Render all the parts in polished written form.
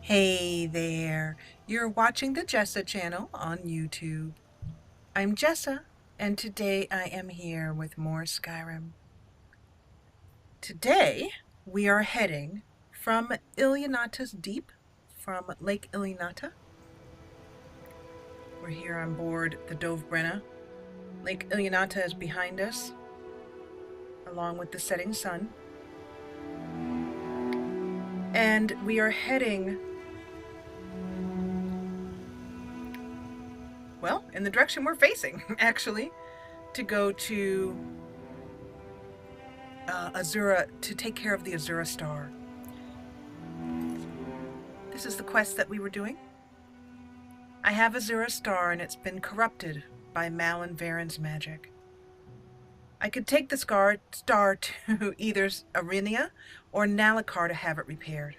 Hey there, you're watching the Jessa channel on YouTube. I'm Jessa, and today I am here with more Skyrim. Today, we are heading from Ilianata's Deep, from Lake Ilianata. We're here on board the Dovbrenna. Lake Ilianata is behind us, along with the setting sun. And we are heading, well, in the direction we're facing, actually, to go to Azura, to take care of the Azura Star. This is the quest that we were doing. I have Azura Star, and it's been corrupted by Malyn Varen's magic. I could take the star to either Arinia or Nalacar to have it repaired.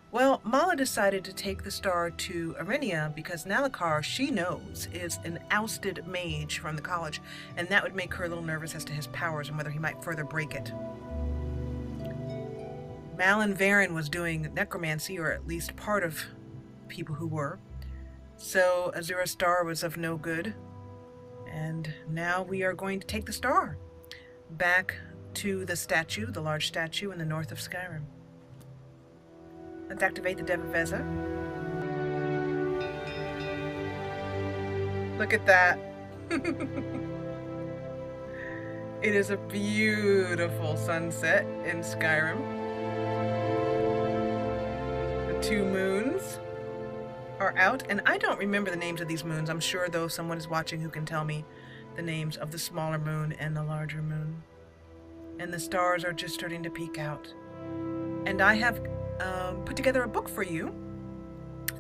Well, Mala decided to take the star to Arinia because Nalacar, she knows, is an ousted mage from the college, and that would make her a little nervous as to his powers and whether he might further break it. Malyn Varen was doing necromancy, or at least part of people who were. So Azura Star was of no good. And now we are going to take the star back to the statue, the large statue in the north of Skyrim. Let's activate the Devavezza. Look at that. It is a beautiful sunset in Skyrim. The two moons are out, and I don't remember the names of these moons. I'm sure, though, someone is watching who can tell me the names of the smaller moon and the larger moon. And the stars are just starting to peek out. And I have put together a book for you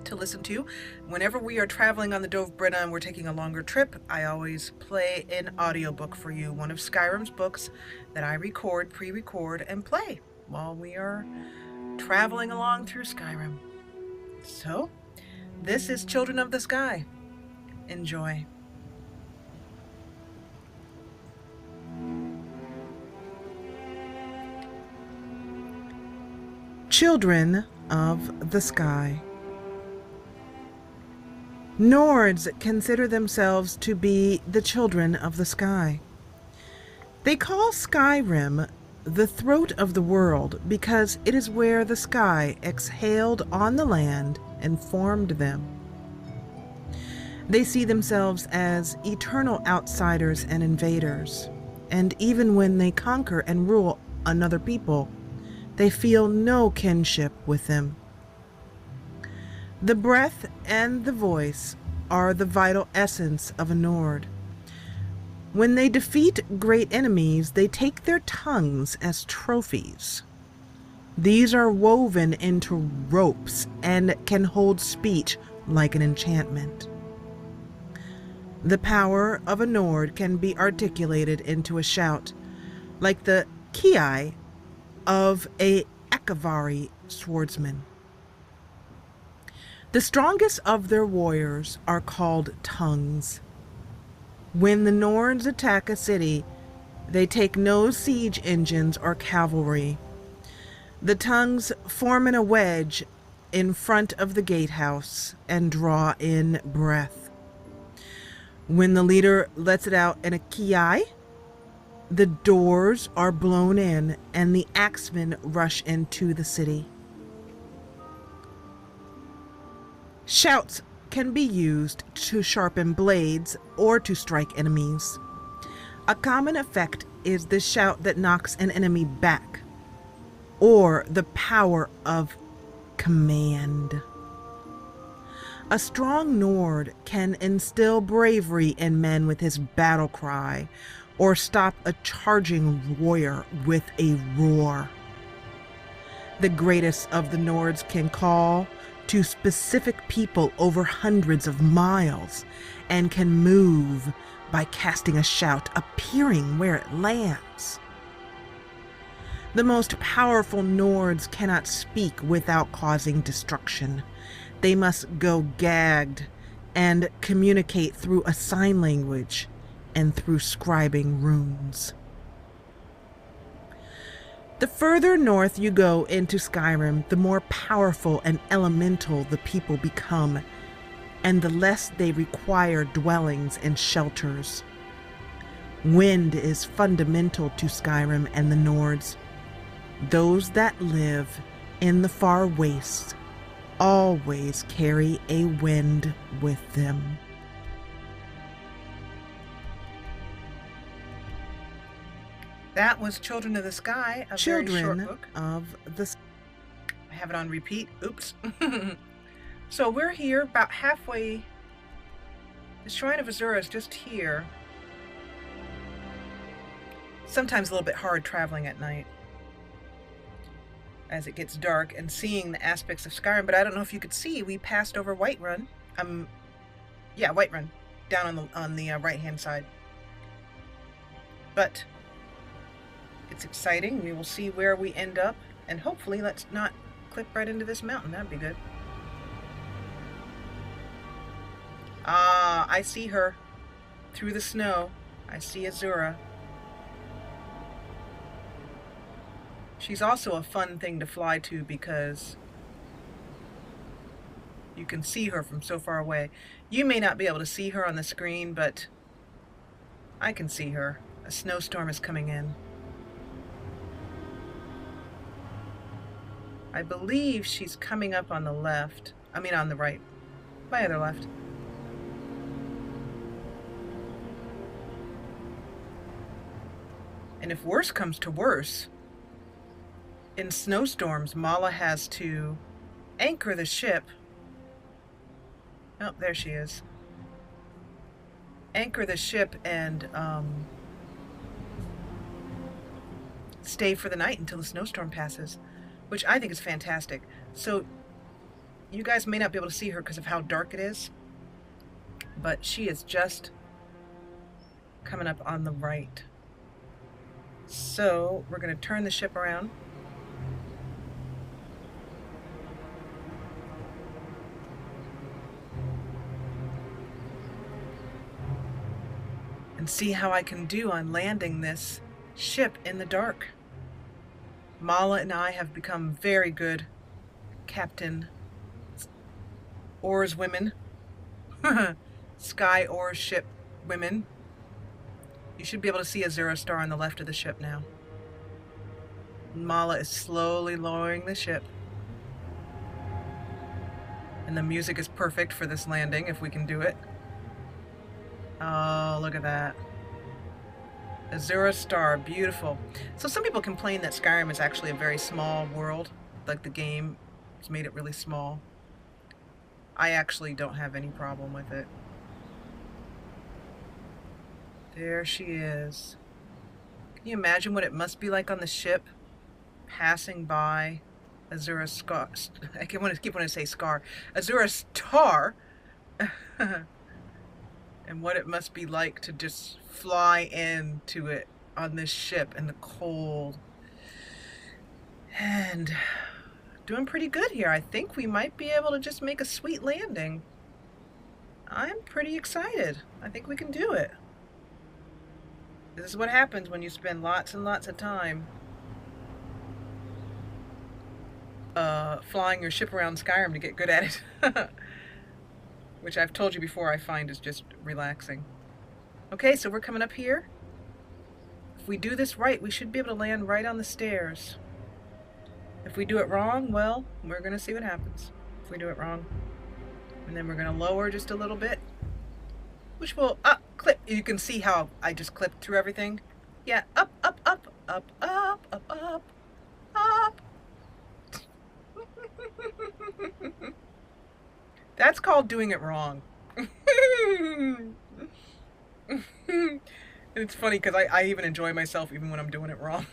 to listen to. Whenever we are traveling on the Dovbrenna and we're taking a longer trip, I always play an audiobook for you, one of Skyrim's books that I record, pre-record, and play while we are traveling along through Skyrim. So, this is Children of the Sky. Enjoy. Children of the Sky. Nords consider themselves to be the children of the sky. They call Skyrim the throat of the world because it is where the sky exhaled on the land and formed them. They see themselves as eternal outsiders and invaders, and even when they conquer and rule another people, they feel no kinship with them. The breath and the voice are the vital essence of a Nord. When they defeat great enemies, they take their tongues as trophies. These are woven into ropes and can hold speech like an enchantment. The power of a Nord can be articulated into a shout, like the kiai of a Akavari swordsman. The strongest of their warriors are called tongues. When the Nords attack a city, they take no siege engines or cavalry. The tongues form in a wedge in front of the gatehouse and draw in breath. When the leader lets it out in a kiai, the doors are blown in and the axemen rush into the city. Shouts can be used to sharpen blades or to strike enemies. A common effect is the shout that knocks an enemy back, or the power of command. A strong Nord can instill bravery in men with his battle cry, or stop a charging warrior with a roar. The greatest of the Nords can call to specific people over hundreds of miles, and can move by casting a shout, appearing where it lands. The most powerful Nords cannot speak without causing destruction. They must go gagged and communicate through a sign language and through scribing runes. The further north you go into Skyrim, the more powerful and elemental the people become, and the less they require dwellings and shelters. Wind is fundamental to Skyrim and the Nords. Those that live in the far wastes always carry a wind with them. That was Children of the Sky, a very short book. I have it on repeat. Oops. So we're here about halfway. The Shrine of Azura is just here. Sometimes a little bit hard traveling at night as it gets dark and seeing the aspects of Skyrim, but I don't know if you could see, we passed over Whiterun. Yeah, Whiterun, down on the right-hand side. But it's exciting. We will see where we end up, and hopefully let's not clip right into this mountain. That'd be good. Ah, I see her through the snow. I see Azura. She's also a fun thing to fly to because you can see her from so far away. You may not be able to see her on the screen, but I can see her. A snowstorm is coming in. I believe she's coming up on the left. I mean on the right. My other left. And if worse comes to worse, in snowstorms, Mala has to anchor the ship. Oh, there she is. Anchor the ship and stay for the night until the snowstorm passes, which I think is fantastic. So you guys may not be able to see her because of how dark it is, but she is just coming up on the right. So we're going to turn the ship around. And see how I can do on landing this ship in the dark. Mala and I have become very good Captain Oars women. Sky Oars ship women. You should be able to see Azura Star on the left of the ship now. Mala is slowly lowering the ship. And the music is perfect for this landing if we can do it. Oh, look at that. Azura Star, beautiful. So some people complain that Skyrim is actually a very small world, like the game has made it really small. I actually don't have any problem with it. There she is. Can you imagine what it must be like on the ship, passing by Azura Scar? I keep wanting to say Scar. Azura Star. And what it must be like to just fly into it on this ship in the cold. And doing pretty good here. I think we might be able to just make a sweet landing. I'm pretty excited. I think we can do it. This is what happens when you spend lots and lots of time flying your ship around Skyrim to get good at it. Which I've told you before I find is just relaxing. Okay, so we're coming up here. If we do this right, we should be able to land right on the stairs. If we do it wrong, well, we're going to see what happens. If we do it wrong. And then we're going to lower just a little bit. Which will clip. You can see how I just clipped through everything. Yeah, up, up, up, up, up, up, up, up. That's called doing it wrong. It's funny because I even enjoy myself even when I'm doing it wrong.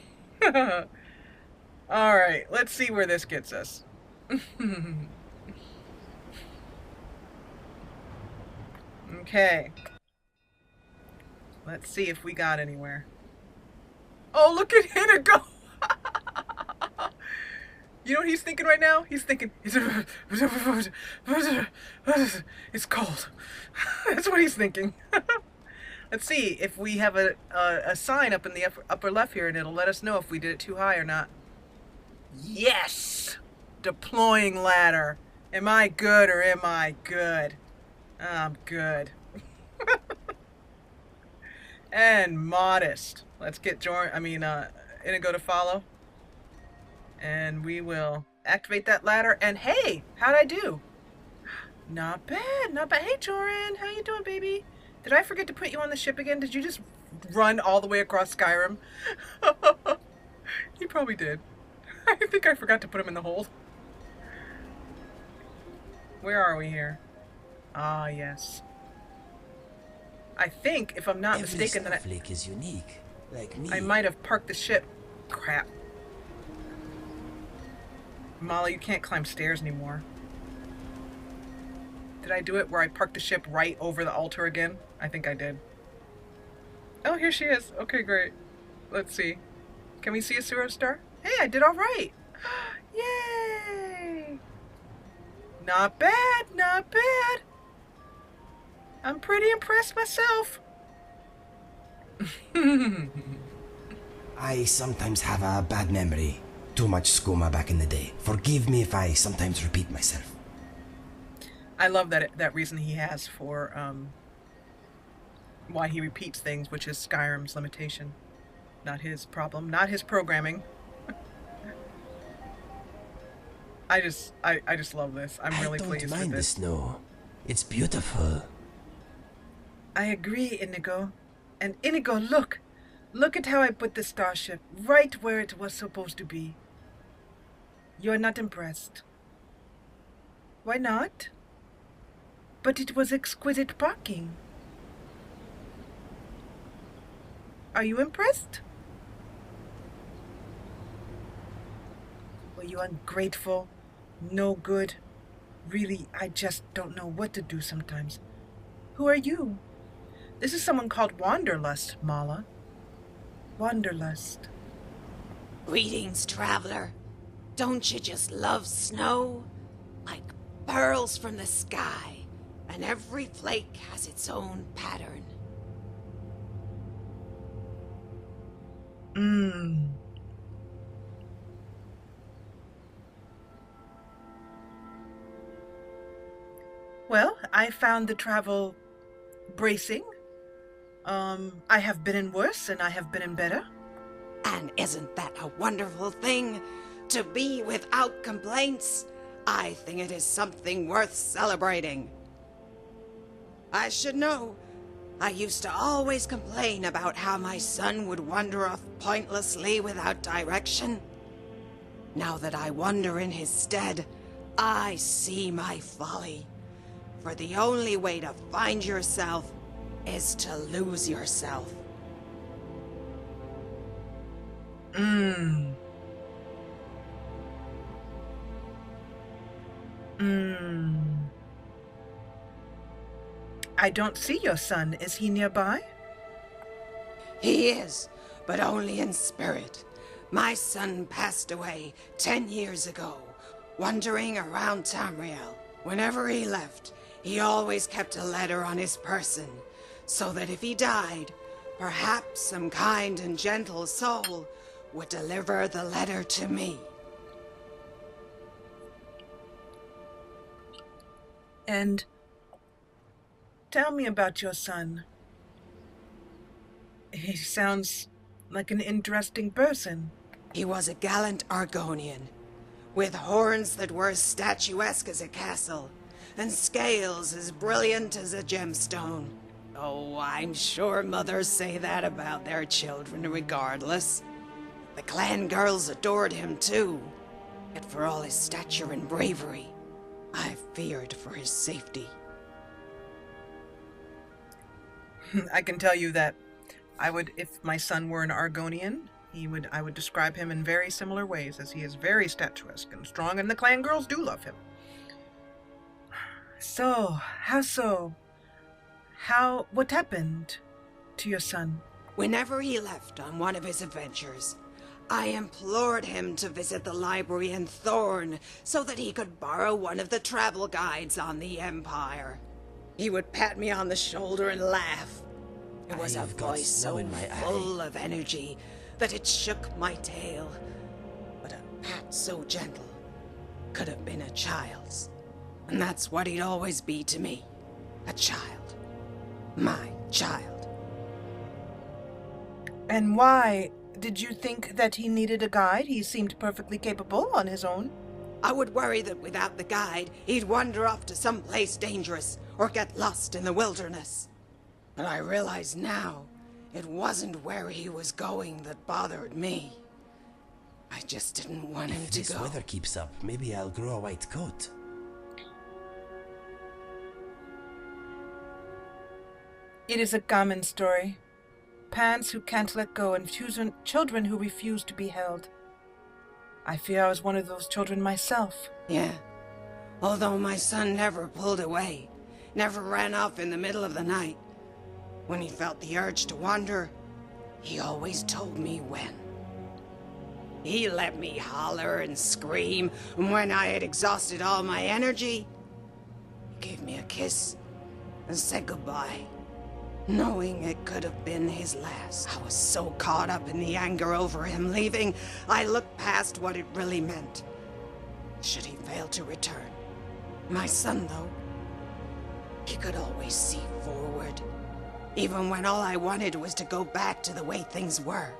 Alright, let's see where this gets us. Okay. Let's see if we got anywhere. Oh, look at Hannah go! You know what he's thinking right now? He's thinking, it's cold. That's what he's thinking. Let's see if we have a sign up in the upper left here, and it'll let us know if we did it too high or not. Yes! Deploying ladder. Am I good or am I good? I'm good. And modest. Let's get Inigo to follow. And we will activate that ladder. And hey, how'd I do? Not bad, not bad. Hey, Joran, how you doing, baby? Did I forget to put you on the ship again? Did you just run all the way across Skyrim? You probably did. I think I forgot to put him in the hold. Where are we here? Ah, yes. I think, if I'm not mistaken, that is unique, like me. I might have parked the ship. Crap. Mala, you can't climb stairs anymore. Did I do it where I parked the ship right over the altar again? I think I did. Oh, here she is. Okay, great. Let's see. Can we see a sewer star? Hey, I did all right. Yay! Not bad, not bad. I'm pretty impressed myself. I sometimes have a bad memory. Too much skooma back in the day. Forgive me if I sometimes repeat myself. I love that reason he has for why he repeats things, which is Skyrim's limitation. Not his problem, not his programming. I just love this. I'm really pleased with this. I don't mind the snow. It's beautiful. I agree, Inigo. And Inigo, look! Look at how I put the starship right where it was supposed to be. You're not impressed. Why not? But it was exquisite parking. Are you impressed? Were you ungrateful? No good? Really, I just don't know what to do sometimes. Who are you? This is someone called Wanderlust, Mala. Wanderlust. Greetings, traveler. Don't you just love snow? Like pearls from the sky, and every flake has its own pattern. Well, I found the travel bracing. I have been in worse and I have been in better. And isn't that a wonderful thing? To be without complaints? I think it is something worth celebrating. I should know. I used to always complain about how my son would wander off pointlessly without direction. Now that I wander in his stead, I see my folly. For the only way to find yourself is to lose yourself. I don't see your son. Is he nearby? He is, but only in spirit. My son passed away 10 years ago, wandering around Tamriel. Whenever he left, he always kept a letter on his person, so that if he died, perhaps some kind and gentle soul would deliver the letter to me. And tell me about your son. He sounds like an interesting person. He was a gallant Argonian, with horns that were as statuesque as a castle, and scales as brilliant as a gemstone. Oh, I'm sure mothers say that about their children regardless. The clan girls adored him too, yet for all his stature and bravery, I feared for his safety. I can tell you that if my son were an Argonian, I would describe him in very similar ways, as he is very statuesque and strong, and the clan girls do love him. So, what happened to your son? Whenever he left on one of his adventures, I implored him to visit the library in Thorn so that he could borrow one of the travel guides on the Empire. He would pat me on the shoulder and laugh. It was a I've got voice snow so in my eye. full of energy that it shook my tail. But a pat so gentle could have been a child's. And that's what he'd always be to me. A child. My child. And why did you think that he needed a guide? He seemed perfectly capable on his own. I would worry that without the guide, he'd wander off to some place dangerous or get lost in the wilderness. But I realize now it wasn't where he was going that bothered me. I just didn't want him If to this go. weather keeps up, maybe I'll grow a white coat. It is a common story. Parents who can't let go and children who refuse to be held. I fear I was one of those children myself. Yeah. Although my son never pulled away, never ran off in the middle of the night. When he felt the urge to wander, he always told me when. He let me holler and scream, and when I had exhausted all my energy, he gave me a kiss and said goodbye, knowing it could have been his last. I was so caught up in the anger over him leaving, I looked past what it really meant. Should he fail to return? My son, though, he could always see forward, even when all I wanted was to go back to the way things were.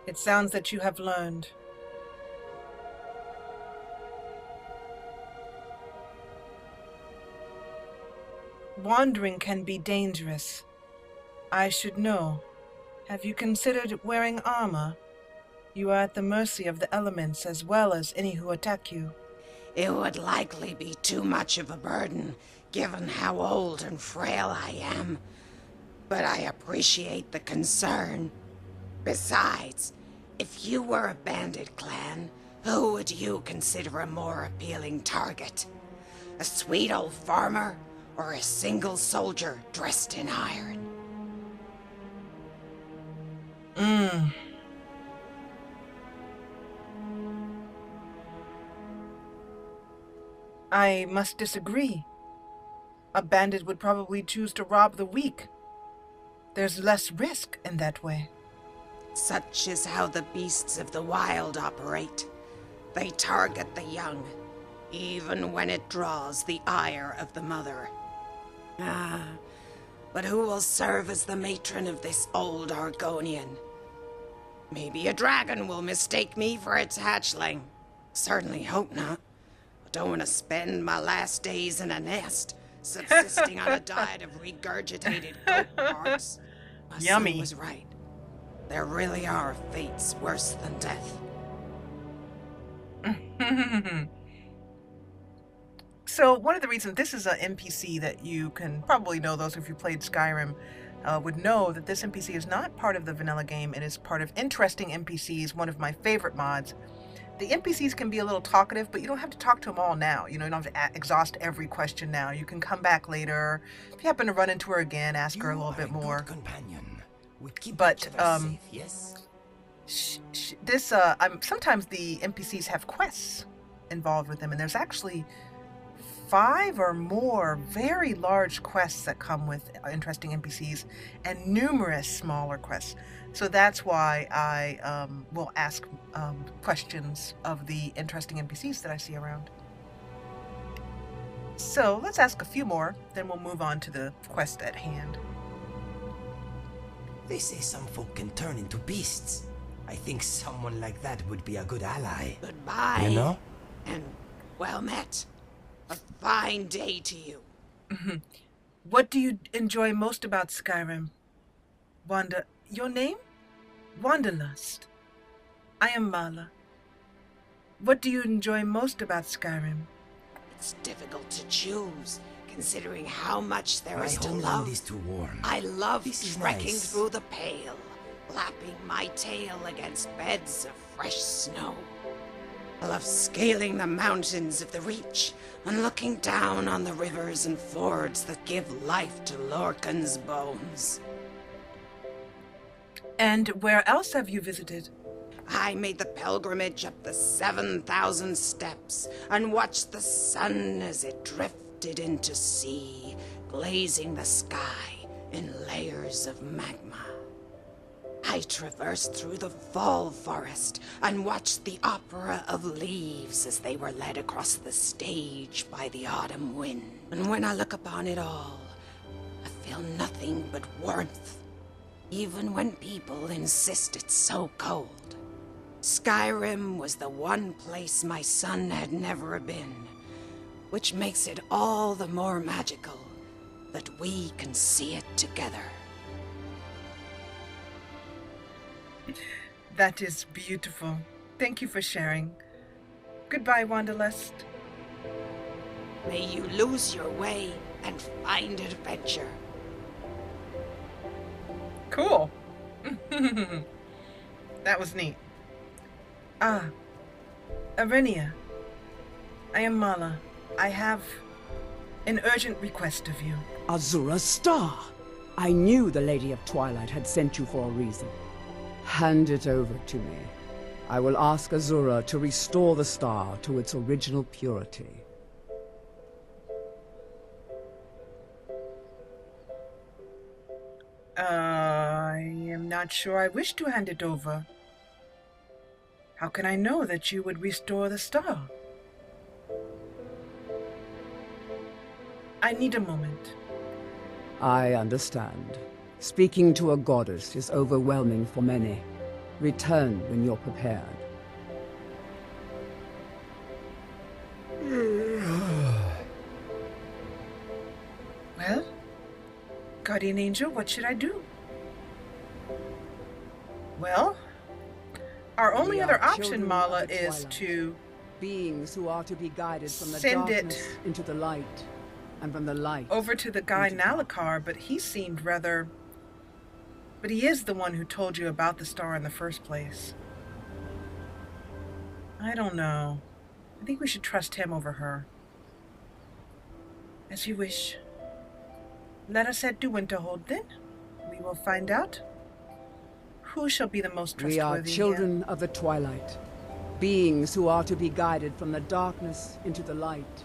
It sounds that you have learned. Wandering can be dangerous. I should know. Have you considered wearing armor? You are at the mercy of the elements as well as any who attack you. It would likely be too much of a burden, given how old and frail I am. But I appreciate the concern. Besides, if you were a bandit clan, who would you consider a more appealing target? A sweet old farmer, or a single soldier dressed in iron? I must disagree. A bandit would probably choose to rob the weak. There's less risk in that way. Such is how the beasts of the wild operate. They target the young, even when it draws the ire of the mother. But who will serve as the matron of this old Argonian? Maybe a dragon will mistake me for its hatchling. Certainly hope not. I don't want to spend my last days in a nest, subsisting on a diet of regurgitated goat parts. My Yummy. son was right. There really are fates worse than death. So one of the reasons this is an NPC that you can probably know, those of you who played Skyrim would know that this NPC is not part of the vanilla game. It is part of Interesting NPCs, one of my favorite mods. The NPCs can be a little talkative, but you don't have to talk to them all now. You know, you don't have to exhaust every question now. You can come back later. If you happen to run into her again, ask her a little bit more. Good companion. We keep But, each other safe, yes? Sometimes the NPCs have quests involved with them, and there's actually 5 or more very large quests that come with Interesting NPCs and numerous smaller quests. So that's why I will ask questions of the interesting NPCs that I see around. So let's ask a few more, then we'll move on to the quest at hand. They say some folk can turn into beasts. I think someone like that would be a good ally. Goodbye. You know? And well met. A fine day to you. What do you enjoy most about Skyrim? Your name? Wanderlust. I am Mala. What do you enjoy most about Skyrim? It's difficult to choose, considering how much there My is to homeland love. is too warm. I love This is trekking nice. through the Pale, lapping my tail against beds of fresh snow. I love scaling the mountains of the Reach and looking down on the rivers and fords that give life to Lorcan's bones. And where else have you visited? I made the pilgrimage up the 7,000 steps and watched the sun as it drifted into sea, glazing the sky in layers of magma. I traversed through the fall forest and watched the opera of leaves as they were led across the stage by the autumn wind. And when I look upon it all, I feel nothing but warmth, even when people insist it's so cold. Skyrim was the one place my son had never been, which makes it all the more magical that we can see it together. That is beautiful. Thank you for sharing. Goodbye, Wanderlust. May you lose your way and find adventure. Cool. That was neat. Ah, Arenia. I am Mala. I have an urgent request of you. Azura's star! I knew the Lady of Twilight had sent you for a reason. Hand it over to me. I will ask Azura to restore the star to its original purity. I am not sure I wish to hand it over. How can I know that you would restore the star? I need a moment. I understand. Speaking to a goddess is overwhelming for many. Return when you're prepared. Well, Guardian Angel, what should I do? Well, our only We other are option, children Mala, of the is twilight. to Beings who are to be guided from the Send darkness it into the light, and from the light over to the guy into the Nalakar, but he seemed rather... But he is the one who told you about the star in the first place. I don't know. I think we should trust him over her. As you wish. Let us head to Winterhold, then. We will find out who shall be the most trustworthy. We are here. children of the twilight. Beings who are to be guided from the darkness into the light,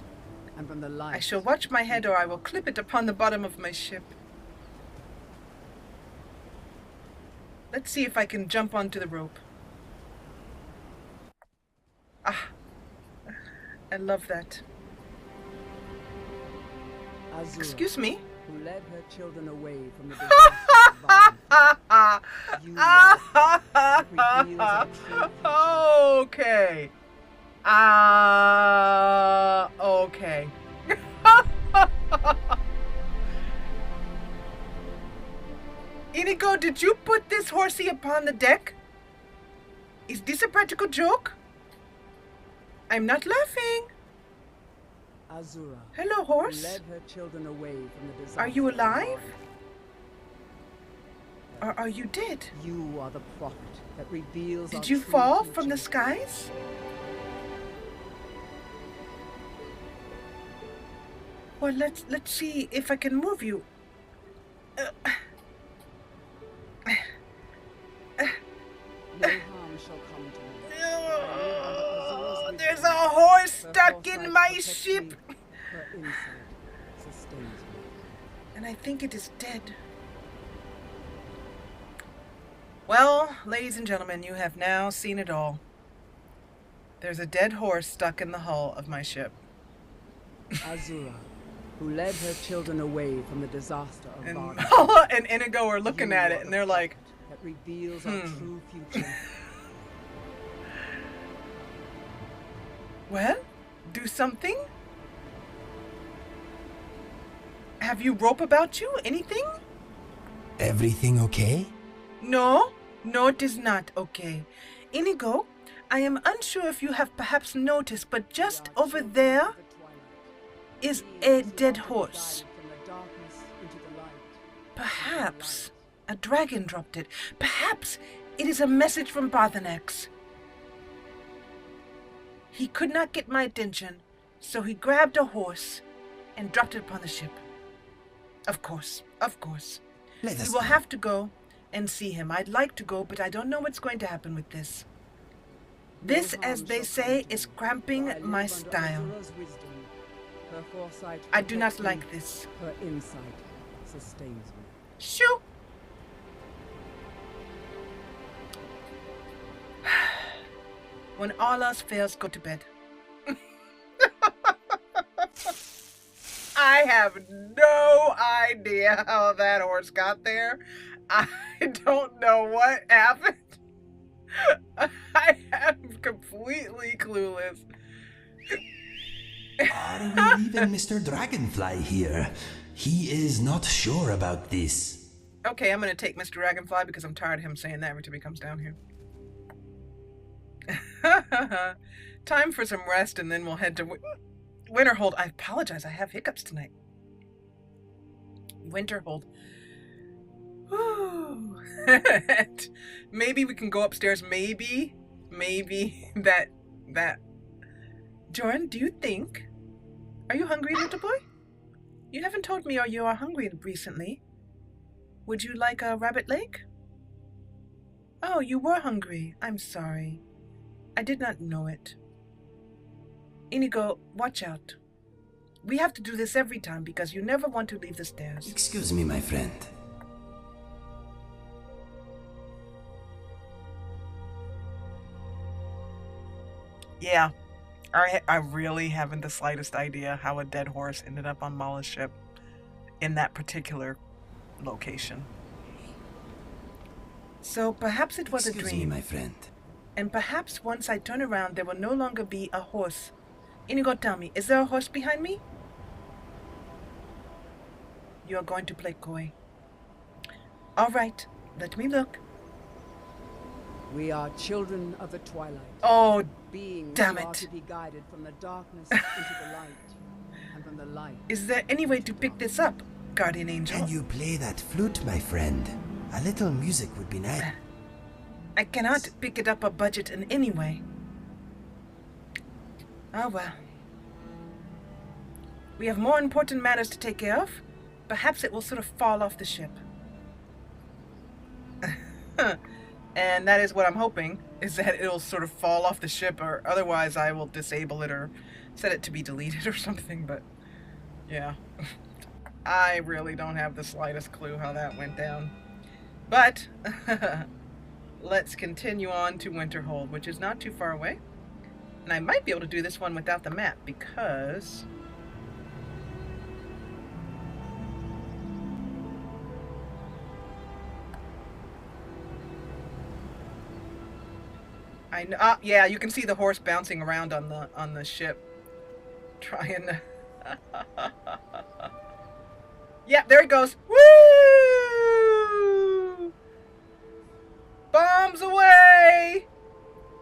and from the light... I shall watch my head, or I will clip it upon the bottom of my ship. Let's see if I can jump onto the rope. Ah, I love that. Azura, Excuse me. who led her children away from the disaster of Vardin. You are that reveals our true future. Okay. Okay. Inigo, did you put this horsey upon the deck? Is this a practical joke? I'm not laughing. Azura, Hello, who horse. led her children away from the disaster Are you of alive? Vardin. Or are you dead? You are the prophet that reveals our Did you true fall future. from the skies? Well, let's see if I can move you. No harm shall come to me. There's a horse stuck in my ship, Her insight sustains me. and I think it is dead. Well, ladies and gentlemen, you have now seen it all. There's a dead horse stuck in the hull of my ship. Azura, who led her children away from the disaster of And Vardin. Mala and Inigo are looking You at are it, and the they're like, prophet that reveals our true future. well, do something? Have you rope about you? Anything? Everything okay? No, it is not okay. Inigo, I am unsure if you have perhaps noticed, but just over there is a dead horse. Perhaps a dragon dropped it. Perhaps it is a message from Barthanax. He could not get my attention, so he grabbed a horse and dropped it upon the ship. Of course. Let We us will go. have to go and see him. I'd like to go, but I don't know what's going to happen with this. This, as they say, is cramping my style. I do not like this. Her insight sustains me. Shoo! When all else fails, go to bed. I have no idea how that horse got there. I don't know what happened. I am completely clueless. Are we leaving Mr. Dragonfly here? He is not sure about this. Okay, I'm gonna take Mr. Dragonfly because I'm tired of him saying that every time he comes down here. Time for some rest and then we'll head to Winterhold. I apologize, I have hiccups tonight. Winterhold. Whew. Maybe we can go upstairs. Maybe that. Jorn, do you think? Are you hungry, little boy? You haven't told me you are hungry recently. Would you like a rabbit leg? Oh, you were hungry. I'm sorry. I did not know it. Inigo, watch out. We have to do this every time because you never want to leave the stairs. Excuse me, my friend. Yeah, I really haven't the slightest idea how a dead horse ended up on Mala's ship in that particular location. So perhaps it was a dream. Excuse me, my friend. And perhaps once I turn around, there will no longer be a horse. Inigo, tell me, is there a horse behind me? You are going to play coy. All right, let me look. We are children of the twilight. Oh, beings damn who are it. to be guided from the darkness into the light, and from the light. Is there any way to pick this up, Guardian Angel? Can you play that flute, my friend? A little music would be nice. I cannot pick it up a budget in any way. Oh well. We have more important matters to take care of. Perhaps it will sort of fall off the ship. And that is what I'm hoping, is that it'll sort of fall off the ship, or otherwise I will disable it or set it to be deleted or something, but yeah. I really don't have the slightest clue how that went down. But let's continue on to Winterhold, which is not too far away. And I might be able to do this one without the map because I know. Yeah, you can see the horse bouncing around on the ship, trying to. Yeah, there he goes. Woo! Bombs away!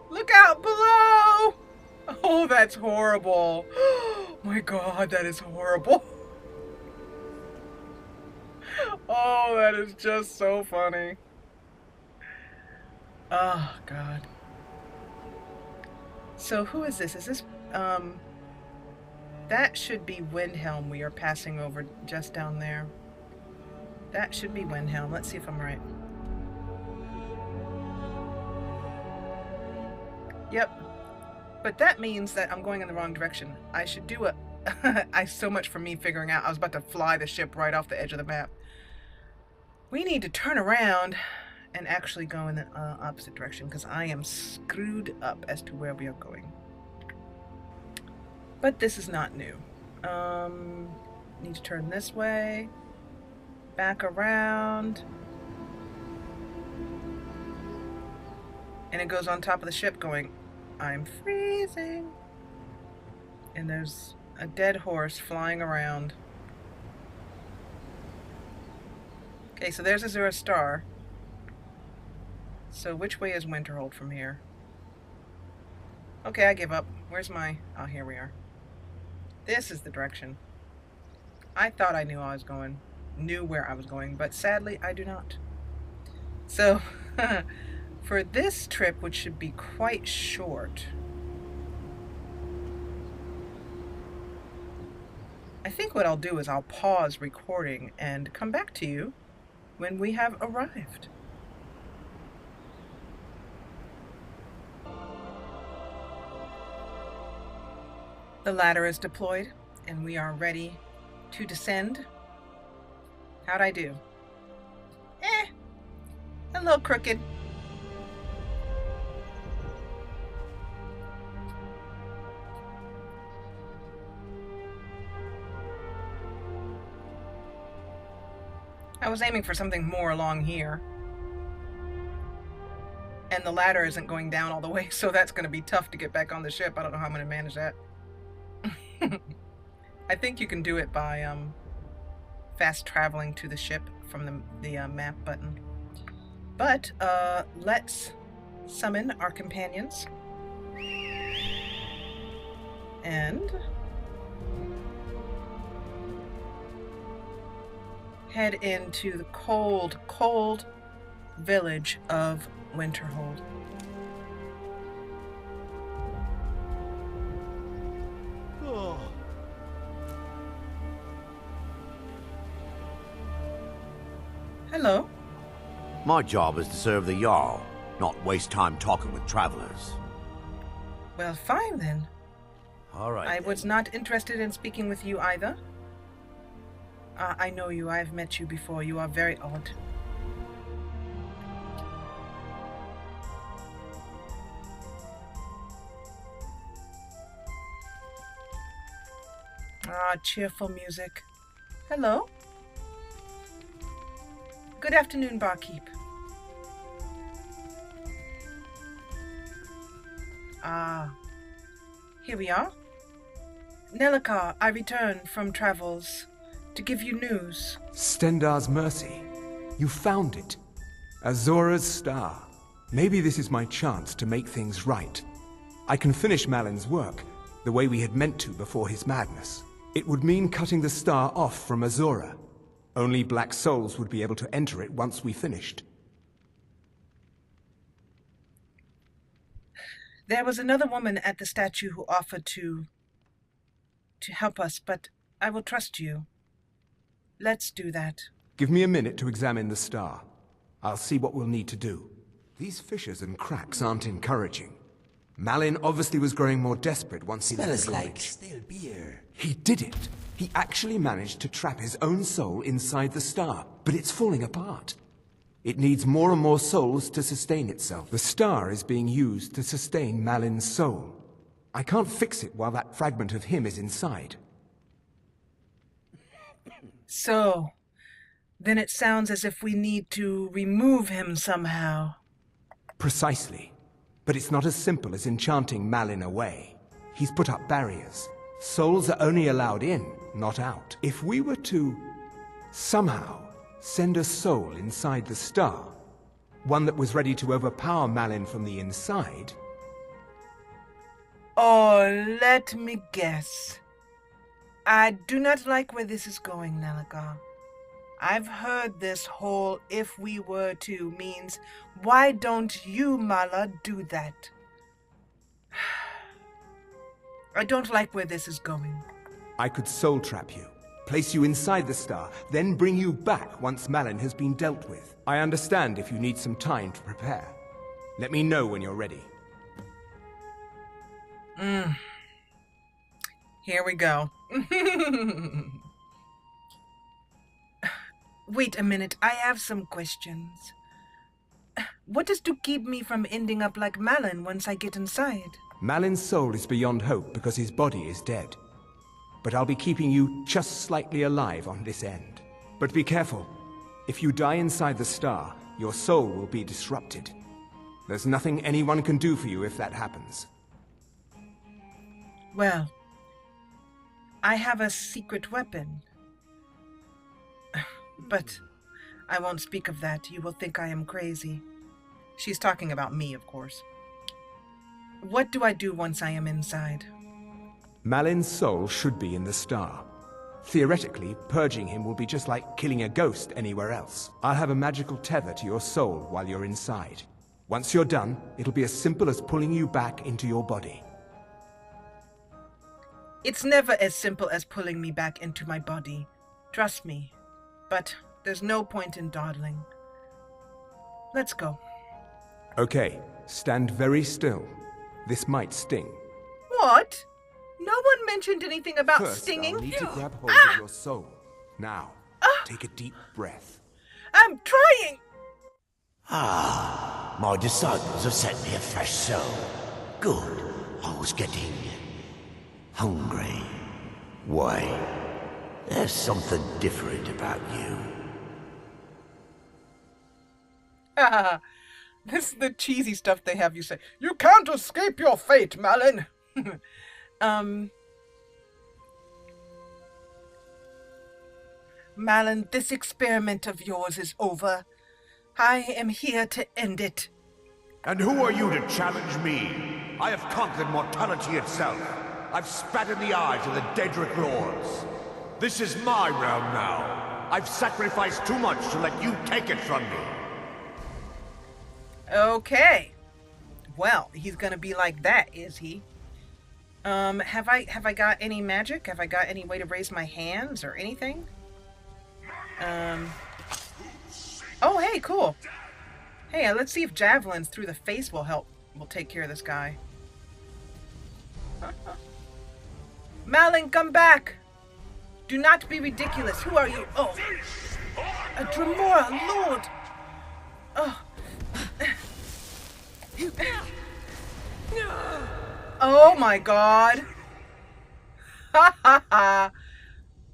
Look out below! Oh, that's horrible. Oh my God, that is horrible. Oh, that is just so funny. Oh God. So who is this? Is this, that should be Windhelm we are passing over just down there. That should be Windhelm. Let's see if I'm right. Yep. But that means that I'm going in the wrong direction. I should do a... so much for me figuring out. I was about to fly the ship right off the edge of the map. We need to turn around and actually go in the opposite direction because I am screwed up as to where we are going. But this is not new. Need to turn this way, back around, and it goes on top of the ship going, I'm freezing. And there's a dead horse flying around. Okay, so there's Azura Star. So which way is Winterhold from here? Okay, I give up. Where's my... Oh, here we are. This is the direction. I thought I knew knew where I was going, but sadly I do not. So, for this trip, which should be quite short, I think what I'll do is I'll pause recording and come back to you when we have arrived. The ladder is deployed, and we are ready to descend. How'd I do? Hello, Crooked. I was aiming for something more along here. And the ladder isn't going down all the way, so that's going to be tough to get back on the ship. I don't know how I'm going to manage that. I think you can do it by fast traveling to the ship from the map button. But let's summon our companions. And head into the cold, cold village of Winterhold. Hello. My job is to serve the Jarl, not waste time talking with travelers. Well, fine then. All right. I was not interested in speaking with you either. I know you. I've met you before. You are very odd. Ah, cheerful music. Hello. Good afternoon, barkeep. Ah, here we are. Nelica, I return from travels to give you news. Stendarr's mercy. You found it. Azora's star. Maybe this is my chance to make things right. I can finish Malin's work, the way we had meant to before his madness. It would mean cutting the star off from Azora. Only Black Souls would be able to enter it once we finished. There was another woman at the statue who offered to help us, but I will trust you. Let's do that. Give me a minute to examine the star. I'll see what we'll need to do. These fissures and cracks aren't encouraging. Malin obviously was growing more desperate once he left Smells the like college. stale beer. He did it. He actually managed to trap his own soul inside the star, but it's falling apart. It needs more and more souls to sustain itself. The star is being used to sustain Malin's soul. I can't fix it while that fragment of him is inside. So, then it sounds as if we need to remove him somehow. Precisely. But it's not as simple as enchanting Malin away. He's put up barriers. Souls are only allowed in, not out. If we were to somehow send a soul inside the star, one that was ready to overpower Malin from the inside... Oh, let me guess. I do not like where this is going, Nelica. I've heard this whole "if we were to" means, why don't you, Mala, do that? I don't like where this is going. I could soul trap you, place you inside the star, then bring you back once Malin has been dealt with. I understand if you need some time to prepare. Let me know when you're ready. Here we go. Wait a minute, I have some questions. What is to keep me from ending up like Malin once I get inside? Malin's soul is beyond hope because his body is dead. But I'll be keeping you just slightly alive on this end. But be careful. If you die inside the star, your soul will be disrupted. There's nothing anyone can do for you if that happens. Well, I have a secret weapon. But I won't speak of that. You will think I am crazy. She's talking about me, of course. What do I do once I am inside? Malin's soul should be in the star. Theoretically, purging him will be just like killing a ghost anywhere else. I'll have a magical tether to your soul while you're inside. Once you're done, it'll be as simple as pulling you back into your body. It's never as simple as pulling me back into my body. Trust me. But there's no point in dawdling. Let's go. Okay, stand very still. This might sting. What? No one mentioned anything about First, stinging. I'll need to grab hold of your soul. Now, take a deep breath. I'm trying! Ah, my disciples have sent me a fresh soul. Good. I was getting hungry. Wait, there's something different about you. This is the cheesy stuff they have you say. You can't escape your fate, Malin. Malin, this experiment of yours is over. I am here to end it. And who are you to challenge me? I have conquered mortality itself. I've spat in the eyes of the Daedric Lords. This is my realm now. I've sacrificed too much to let you take it from me. Okay. Well, he's gonna be like that, is he? Have I got any magic? Have I got any way to raise my hands or anything? Oh, hey, cool. Hey, let's see if javelins through the face will take care of this guy. Malin, come back! Do not be ridiculous. Who are you? Oh, a Dremora Lord. Oh. Oh my God. Ha ha ha.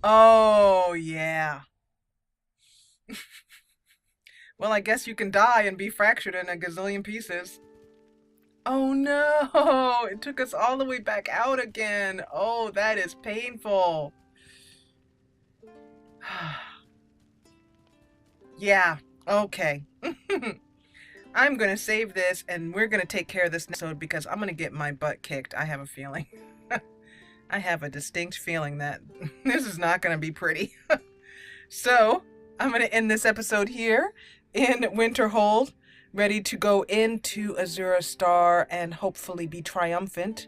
Oh yeah. Well, I guess you can die and be fractured in a gazillion pieces. Oh no, it took us all the way back out again. Oh, that is painful. Yeah, okay. I'm gonna save this and we're gonna take care of this next episode because I'm gonna get my butt kicked. I have a feeling. I have a distinct feeling that this is not gonna be pretty. So, I'm gonna end this episode here in Winterhold, ready to go into Azura Star and hopefully be triumphant.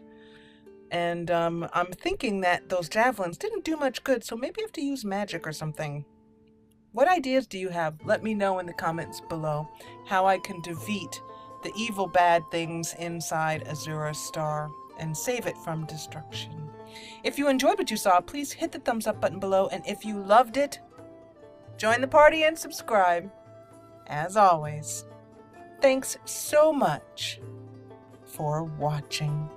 And I'm thinking that those javelins didn't do much good, so maybe I have to use magic or something. What ideas do you have? Let me know in the comments below how I can defeat the evil bad things inside Azura Star and save it from destruction. If you enjoyed what you saw, please hit the thumbs up button below, and if you loved it, join the party and subscribe. As always, thanks so much for watching.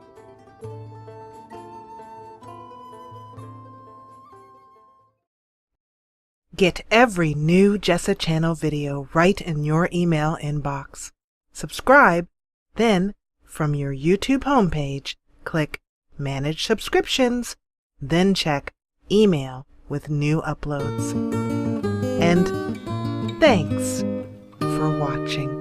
Get every new Jessa Channel video right in your email inbox. Subscribe, then from your YouTube homepage, click Manage Subscriptions, then check Email with new uploads. And thanks for watching.